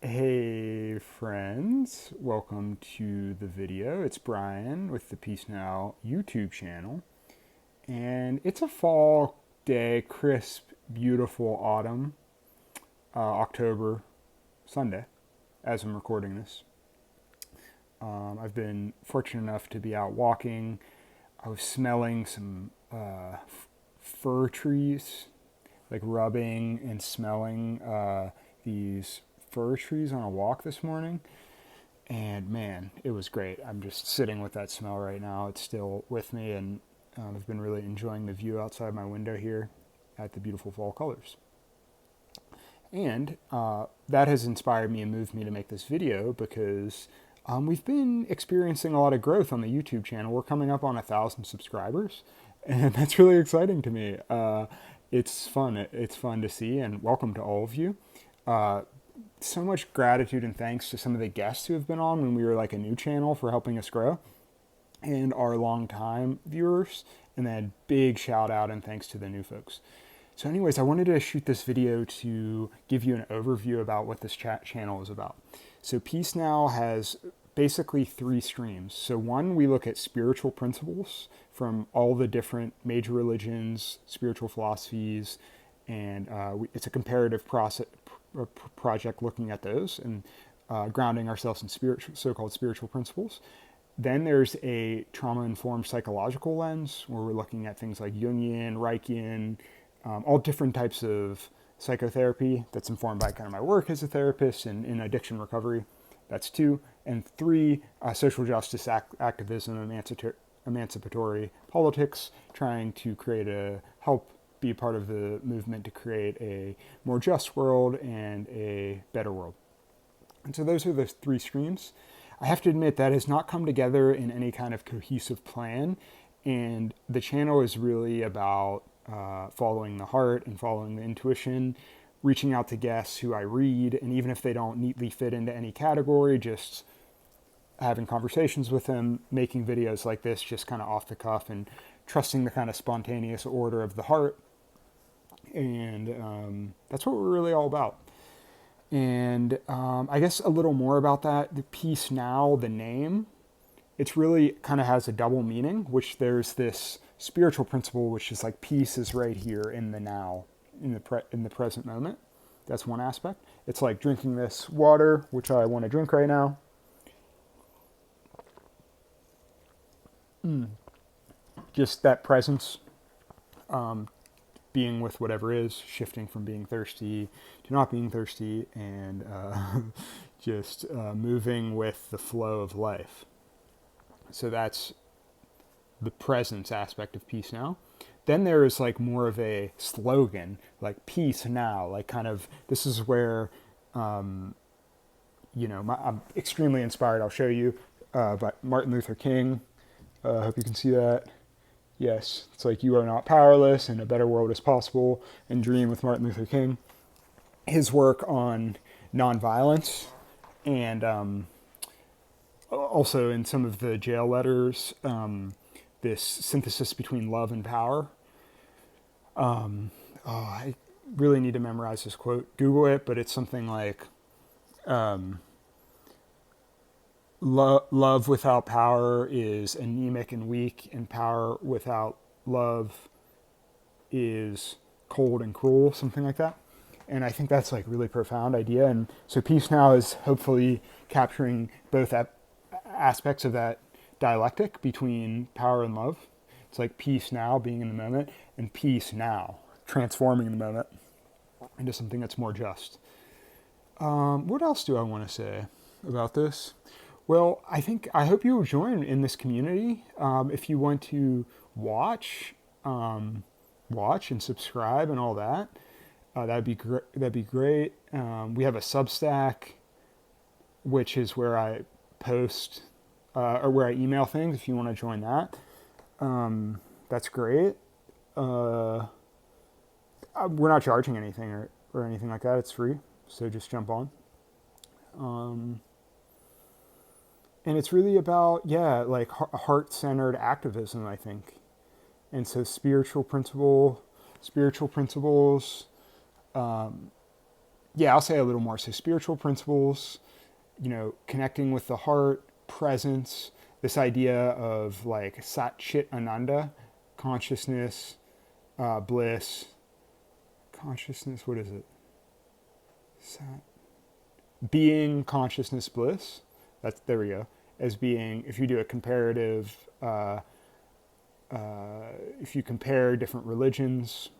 Hey friends, welcome to the video. It's Brian with the Peace Now YouTube channel. And it's a fall day, crisp, beautiful autumn, October Sunday as I'm recording this. I've been fortunate enough to be out walking. I was smelling some fir trees, like rubbing and smelling these fir trees on a walk this morning. And man, it was great. I'm just sitting with that smell right now. It's still with me, and I've been really enjoying the view outside my window here at the beautiful fall colors. And that has inspired me and moved me to make this video because we've been experiencing a lot of growth on the YouTube channel. We're coming up on 1,000 subscribers, and that's really exciting to me. It's fun. It's fun to see, and welcome to all of you. So much gratitude and thanks to some of the guests who have been on when we were like a new channel for helping us grow, and our longtime viewers. And then big shout out and thanks to the new folks. So anyways, I wanted to shoot this video to give you an overview about what this channel is about. So Peace Now has basically three streams. So one, we look at spiritual principles from all the different major religions, spiritual philosophies, and it's a comparative project looking at those and grounding ourselves in so-called spiritual principles. Then there's a trauma-informed psychological lens where we're looking at things like Jungian, Reichian, all different types of psychotherapy that's informed by kind of my work as a therapist and in addiction recovery. That's two. And three, social justice activism, emancipatory politics, trying to help be a part of the movement to create a more just world and a better world. And so those are the three streams. I have to admit that has not come together in any kind of cohesive plan, and the channel is really about following the heart and following the intuition, reaching out to guests who I read, and even if they don't neatly fit into any category, just having conversations with them, making videos like this just kind of off the cuff and trusting the kind of spontaneous order of the heart. And that's what we're really all about. And I guess a little more about that. The Peace Now, the name, it's really kind of has a double meaning, which there's this spiritual principle, which is like peace is right here in the now, in the present moment. That's one aspect. It's like drinking this water, which I want to drink right now. Just that presence, being with whatever is, shifting from being thirsty to not being thirsty, and just moving with the flow of life. So that's the presence aspect of Peace Now. Then there is like more of a slogan, like Peace Now, like kind of, this is where, I'm extremely inspired. I'll show you by Martin Luther King. I hope you can see that. Yes, it's like you are not powerless and a better world is possible, and Dream with Martin Luther King. His work on nonviolence, and also in some of the jail letters, this synthesis between love and power. I really need to memorize this quote. Google it, but it's something like, love without power is anemic and weak, and power without love is cold and cruel, something like that. And I think that's like really profound idea. And so Peace Now is hopefully capturing both aspects of that dialectic between power and love. It's like peace now, being in the moment, and peace now, transforming the moment into something that's more just. What else do I want to say about this? Well, I hope you will join in this community. If you want to watch and subscribe and all that, that'd be great. We have a Substack, which is where I post or where I email things. If you want to join that, that's great. We're not charging anything or anything like that. It's free, so just jump on. And it's really about, like heart-centered activism, I think. And so spiritual principles, yeah, I'll say a little more. So spiritual principles, connecting with the heart, presence, this idea of like Sat Chit Ananda, consciousness, bliss, consciousness, what is it? Sat, being, consciousness, bliss. There we go. As being, if you do a comparative, if you compare different religions,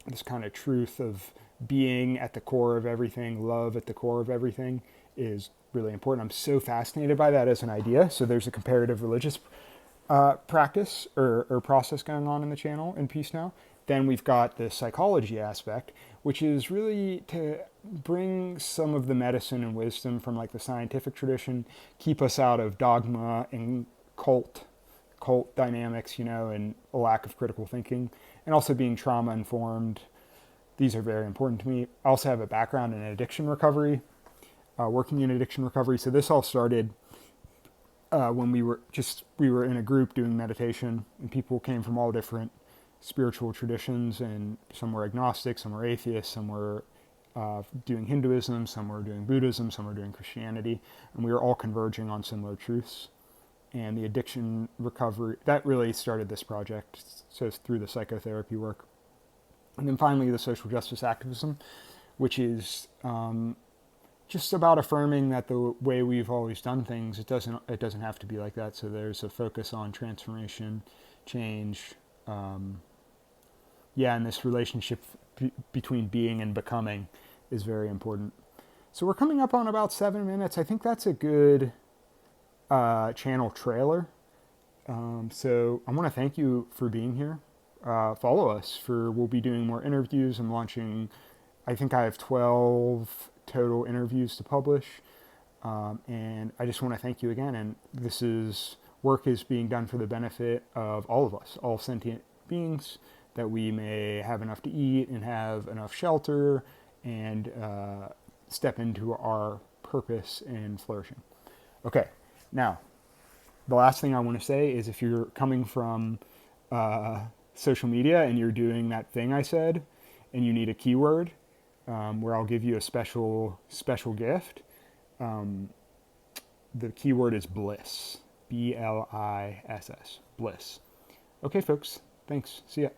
this kind of truth of being at the core of everything, love at the core of everything is really important. I'm so fascinated by that as an idea. So there's a comparative religious practice or process going on in the channel in Peace Now. Then we've got the psychology aspect, which is really to bring some of the medicine and wisdom from like the scientific tradition, keep us out of dogma and cult dynamics, and a lack of critical thinking, and also being trauma informed. These are very important to me. I also have a background in addiction recovery, working in addiction recovery. So this all started when we were in a group doing meditation, and people came from all different spiritual traditions, and some were agnostic, some were atheists, some were doing Hinduism, some were doing Buddhism, some were doing Christianity, and we were all converging on similar truths. And the addiction recovery, that really started this project, so it's through the psychotherapy work. And then finally, the social justice activism, which is just about affirming that the way we've always done things, it doesn't have to be like that. So there's a focus on transformation, change, and this relationship between being and becoming is very important. So we're coming up on about 7 minutes. I think that's a good channel trailer. So I want to thank you for being here. Follow us we'll be doing more interviews. I'm launching, I think I have 12 total interviews to publish. And I just want to thank you again. And work is being done for the benefit of all of us, all sentient beings, that we may have enough to eat and have enough shelter and step into our purpose in flourishing. Okay. Now, the last thing I want to say is if you're coming from social media and you're doing that thing I said and you need a keyword where I'll give you a special gift, the keyword is bliss. BLISS. Bliss. Okay, folks. Thanks. See ya.